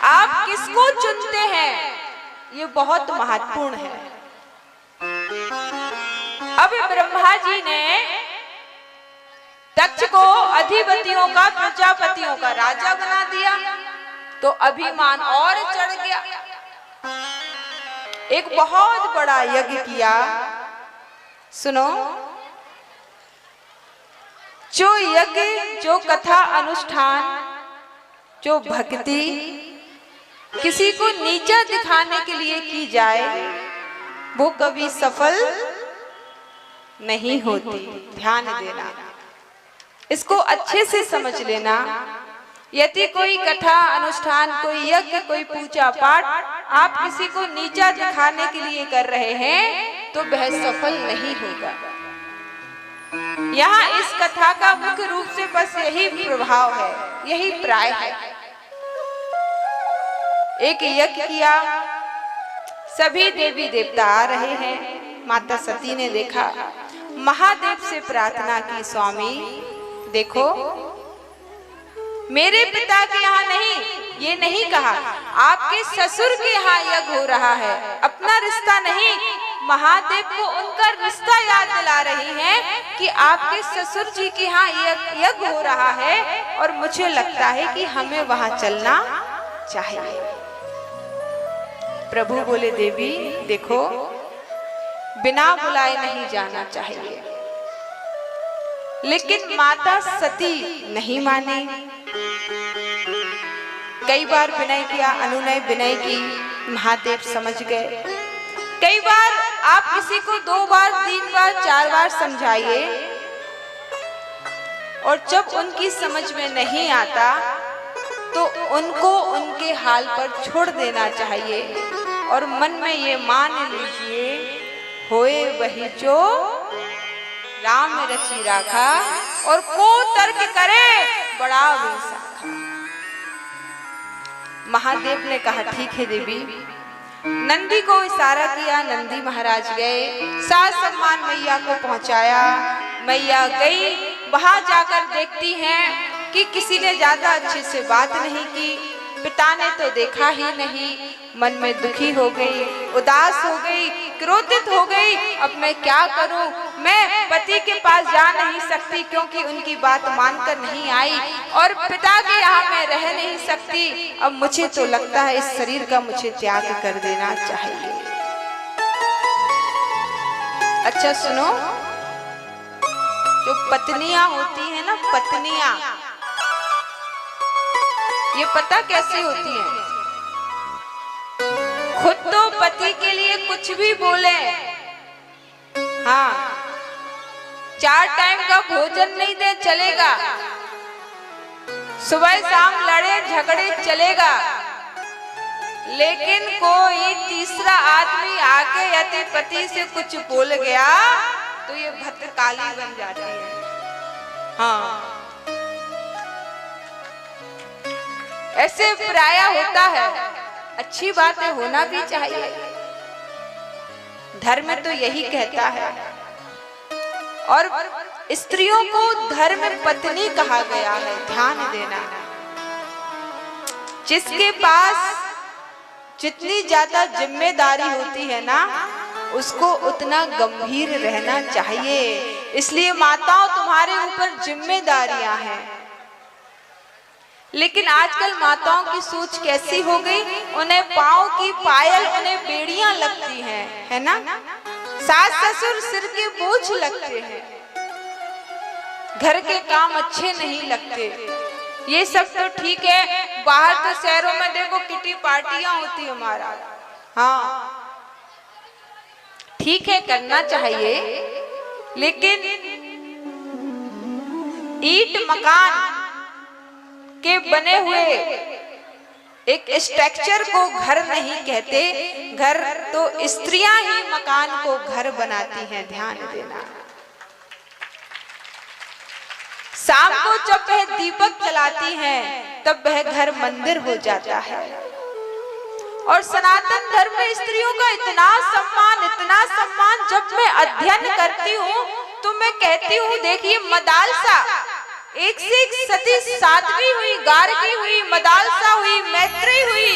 आप किसको चुनते हैं ये बहुत महत्वपूर्ण है। अब ब्रह्मा जी ने दक्ष को अधिपतियों का, प्रजापतियों का राजा बना दिया, तो अभिमान और चढ़ गया। एक बहुत बड़ा यज्ञ किया। सुनो, जो यज्ञ, जो कथा अनुष्ठान, जो भक्ति किसी को नीचा दिखाने के लिए की जाए वो कभी सफल नहीं होती। ध्यान देना, इसको अच्छे से समझ लेना। यदि कोई कथा अनुष्ठान, कोई यज्ञ, कोई पूजा पाठ आप किसी को नीचा दिखाने के लिए कर रहे हैं तो वह सफल नहीं होगा। यहाँ इस कथा का मुख्य रूप से बस यही प्रभाव है, यही प्राय है। एक यज्ञ किया, सभी देवी देवता आ रहे हैं। माता सती ने देखा, महादेव से प्रार्थना की, स्वामी देखो मेरे पिता के यहाँ नहीं, ये नहीं कहा, आपके ससुर के यहाँ यज्ञ हो रहा है, अपना रिश्ता नहीं। महादेव को उनका रिश्ता याद दिला रही हैं कि आपके ससुर जी के यहाँ यज्ञ हो रहा है और मुझे लगता है कि हमें वहां चलना चाहिए। प्रभु बोले, देवी देखो बिना बुलाए नहीं जाना चाहिए। लेकिन माता सती नहीं मानी। कई बार विनय किया, अनुनय विनय की, महादेव समझ गए। कई बार आप किसी को 2 बार 3 बार 4 बार समझाइए और जब उनकी समझ में नहीं आता तो उनको उनके हाल पर छोड़ देना चाहिए और मन में ये मान लीजिए, होए वही जो राम रची राखा और को तर्क करे बड़ा विसाखा। महादेव ने कहा, ठीक है देवी। नंदी को इशारा किया, नंदी महाराज गए, साज सम्मान मैया को पहुंचाया। मैया गई, वहां जाकर देखती हैं कि किसी ने ज्यादा अच्छे से बात नहीं की, पिता ने तो देखा ही नहीं। मन में दुखी हो गई, उदास हो गई, क्रोधित हो गई। अब मैं क्या करूं? मैं पति के पास जा नहीं सकती क्योंकि उनकी बात मानकर नहीं आई और पिता के यहाँ मैं रह नहीं सकती। अब मुझे तो लगता है इस शरीर का मुझे त्याग कर देना चाहिए। अच्छा सुनो, जो पत्नियां होती है ना, पत्नियां, ये पता कैसी होती हैं? खुद तो पति के लिए कुछ भी बोले, हाँ 4 टाइम का भोजन नहीं दे चलेगा, सुबह शाम लड़े झगड़े चलेगा, लेकिन कोई तीसरा आदमी आके यदि पति से कुछ बोल गया तो ये भद्रकाली बन जाती है। हाँ ऐसे प्राय होता है। अच्छी बात है, होना भी चाहिए। धर्म तो यही कहता है। और स्त्रियों को धर्म पत्नी कहा गया है। ध्यान देना, जिसके पास जितनी ज्यादा जिम्मेदारी होती है ना, उसको उतना गंभीर रहना चाहिए। इसलिए माताओं, तुम्हारे ऊपर जिम्मेदारियां हैं। लेकिन आजकल माताओं की सोच कैसी हो गई, उन्हें पाँव की पायल, उन्हें बेड़ियां लगती हैं, है ना? सास ससुर सिर के बोझ लगते हैं, घर के काम अच्छे नहीं लगते। ये सब तो ठीक है, बाहर तो शहरों में देखो किटी पार्टियां होती हमारा, हाँ ठीक है करना चाहिए, लेकिन ईंट मकान के बने हुए एक स्ट्रक्चर को घर नहीं कहते। घर तो स्त्रियां ही मकान को घर बनाती हैं। ध्यान देना, शाम को जब वह दीपक जलाती हैं तब वह घर मंदिर हो जाता है। और सनातन धर्म में स्त्रियों का इतना सम्मान जब मैं अध्ययन करती हूँ तो मैं कहती हूँ, देखिए मदालसा एक से एक सती, साध्वी हुई, गार्गी हुई, मदालसा हुई, मैत्री हुई,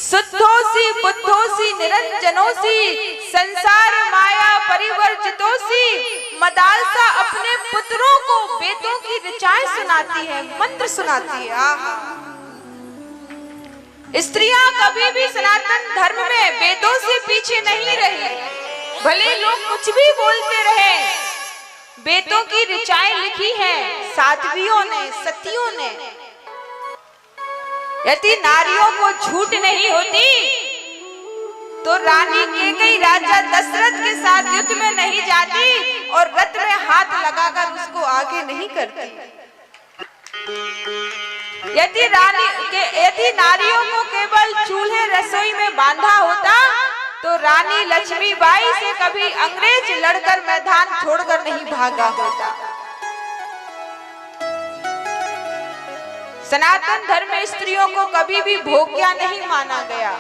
शुद्धोसी बुद्धोसी निरंजनोसी, संसार माया परिवर्जितोसी। मदालसा अपने पुत्रों को वेदों की ऋचाएं सुनाती है, मंत्र सुनाती है। स्त्रियां कभी भी सनातन धर्म में वेदों से पीछे नहीं रही, भले लोग कुछ भी बोलते रहे। वेदों की ऋचाएं लिखी हैं साध्वियों ने, सतियों ने। यदि नारियों को झूठ नहीं होती तो रानी कैकेयी राजा दशरथ के साथ युद्ध में नहीं जाती और रथ में हाथ लगाकर उसको आगे नहीं करती। यदि नारियों को केवल चूल्हे रसोई में बांधा होता तो रानी लक्ष्मीबाई से कभी अंग्रेज लड़कर मैदान छोड़कर नहीं भागा होता। सनातन धर्म में स्त्रियों को कभी भी भोग्या नहीं माना गया।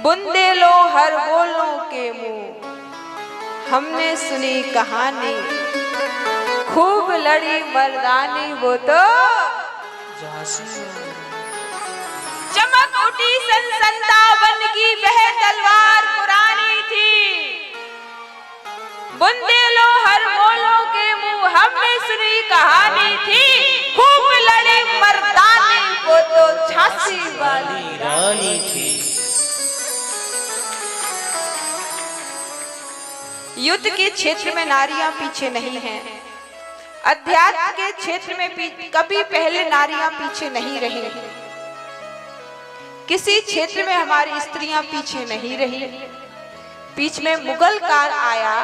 बुंदेलो हर बोलो के मुंह, हमने सुनी कहानी, खूब लड़ी मर्दानी वो तो चमक उठी सन 57 की वह तलवार पुरानी थी। बुंदेलो हर बोलो के मुंह, हमने सुनी कहानी थी, खूब लड़ी मर्दानी वो तो झांसी वाली रानी थी। युद्ध के क्षेत्र में नारियां पीछे नहीं हैं। अध्यात्म के क्षेत्र में कभी पहले नारियां पीछे नहीं रही। किसी क्षेत्र में हमारी स्त्रियां पीछे नहीं रही। बीच में मुगल काल आया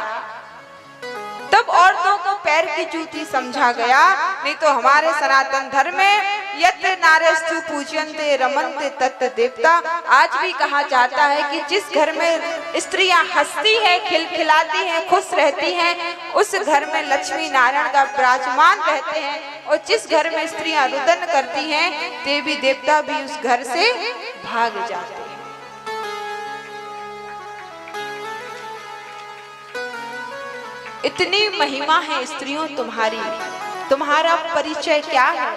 तब औरतों को पैर की जूती समझा गया, नहीं तो हमारे सनातन धर्म में यत्र नारेस्तु पूज्यन्ते रमन्ते तत्र देवता आज भी कहा जाता है कि जिस घर में स्त्रियां हंसती हैं, खिलखिलाती हैं, खुश रहती हैं, उस घर में लक्ष्मी नारायण का विराजमान रहते हैं। और जिस घर में स्त्रियां रुदन करती हैं, देवी देवता भी उस घर से भाग जाते हैं। इतनी महिमा है स्त्रियों तुम्हारी। तुम्हारा परिचय क्या है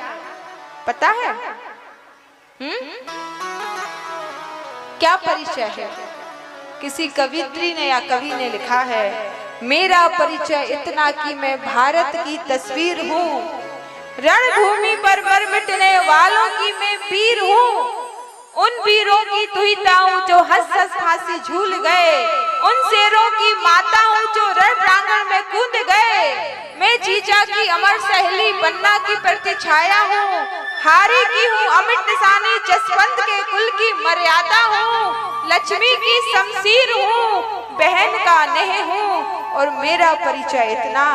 पता है? क्या परिचय है? किसी कवित्री ने या कवि ने लिखा है, मेरा परिचय इतना कि मैं भारत की तस्वीर हूँ, रणभूमि पर मर मिटने वालों की मैं वीर हूँ, उन वीरों की तुहिता हूँ जो हंस हंस फांसी झूल गए, उन शेरों की माता हूँ जो रण प्रांगण में कूद गए, मैं जीजा की अमर सहेली पन्ना की प्रतिछाया हूँ, हारी की हूँ अमिट निशानी जसवंत के कुल की मर्यादा हूँ, लक्ष्मी की शमशीर हूँ, बहन का नेह हूँ, और मेरा परिचय इतना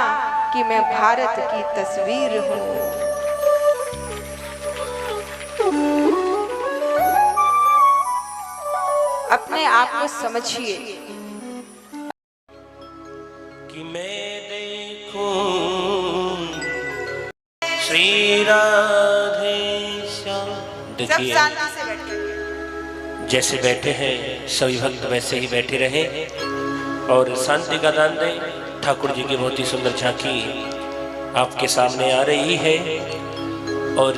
कि मैं भारत की तस्वीर हूँ। अपने आप को समझिए कि मैं देखूं श्री राधे श्याम। सब देखिए शांति से बैठिए। जैसे बैठे हैं सभी भक्त वैसे ही बैठे रहें और शांति का दान दें। ठाकुर जी की बहुत ही सुंदर झांकी आपके सामने आ रही है और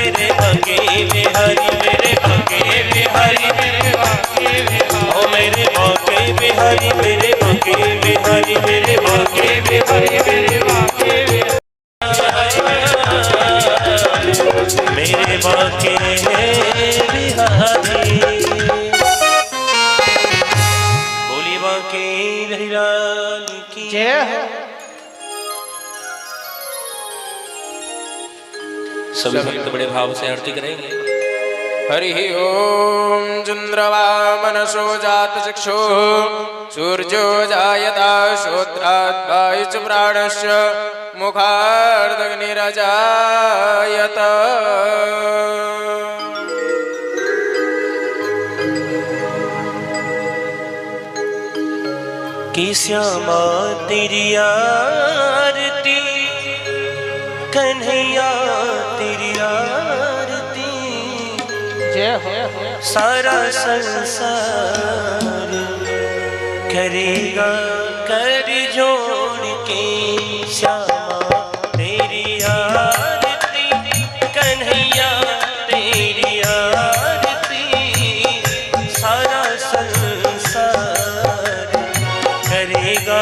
मेरे बाके बिहारी मेरे बाके बिहारी मेरे बाके बिहारी ओ मेरे बाके बिहारी मेरे बाके बिहारी मेरे बाके बिहारी मेरे बाके मेरे बाके बिहारी। बोली बाके बिहारी की जय हो। सभी भक्त बड़े भाव से आरती करेंगे। हरि ओम चंद्रवामनसो जात चक्षु सूर्यो जायता श्रोत्रात् वायुश्च प्राणश्च मुखार्दग्निरजायत। कि श्यामा तेरी आरती कन्हैया तेरी आरती जय हो। सारा संसार करेगा कर जोड़ के श्यामा तेरी आरती कन्हैया तेरी आरती सारा संसार करेगा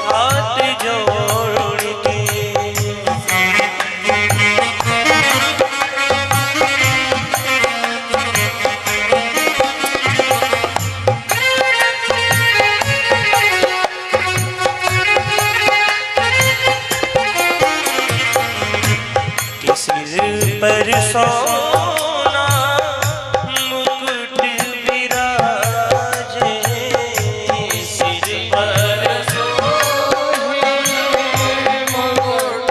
हाथ जोड़ के। पर सोना मुकुट विराजे सिर पर मुकुट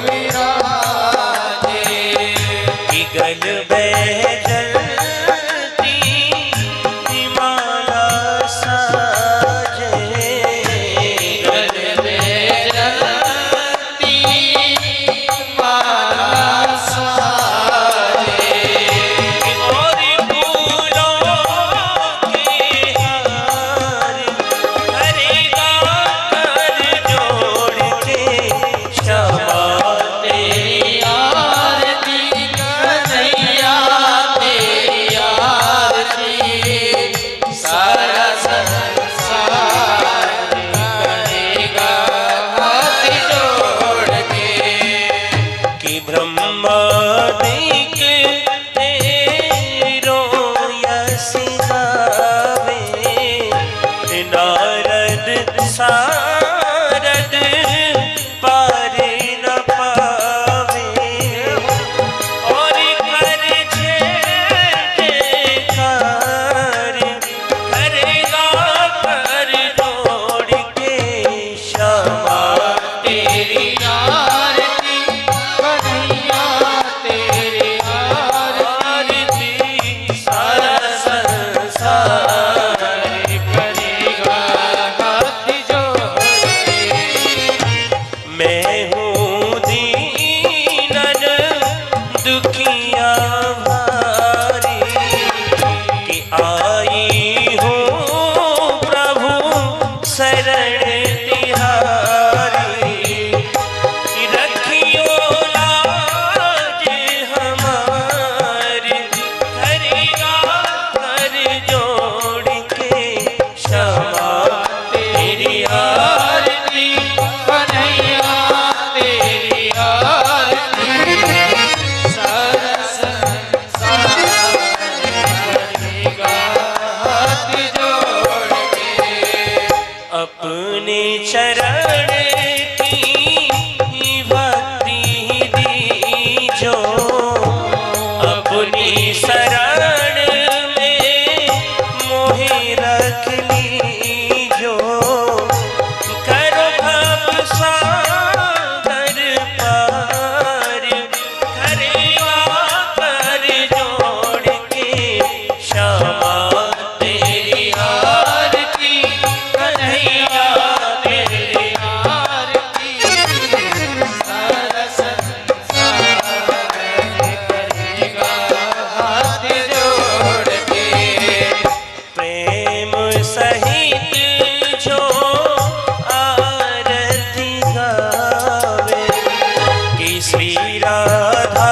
विराजे कि गल जलती माला साजे गल जलती माला सारद पार न पावे और कर जयकार करेगा कर जोड़ के श्यामा तेरी आरती कन्हैया तेरी आरती सारा संसार करेगा हाथ जोड़ के। मैं हूँ दीनन दुखिया भारी कि आई हूँ प्रभु शरण तिहारी कि रखियो लाज हमारी करेगा कर जोड़ के श्यामा तेरी आरती कन्हैया तेरी आरती सारा संसार करेगा हाथ जोड़ के। अपने चरण की भक्ति दीजो अपनी शरण में मोहे रख लीजो करो भव सागर पार करेगा कर जोड़ के श्यामा तेरी आरती कन्हैया तेरी आरती सारा संसार करेगा हाथ जोड़ के। प्रेम सहित जो आरती गावे कि श्री राधा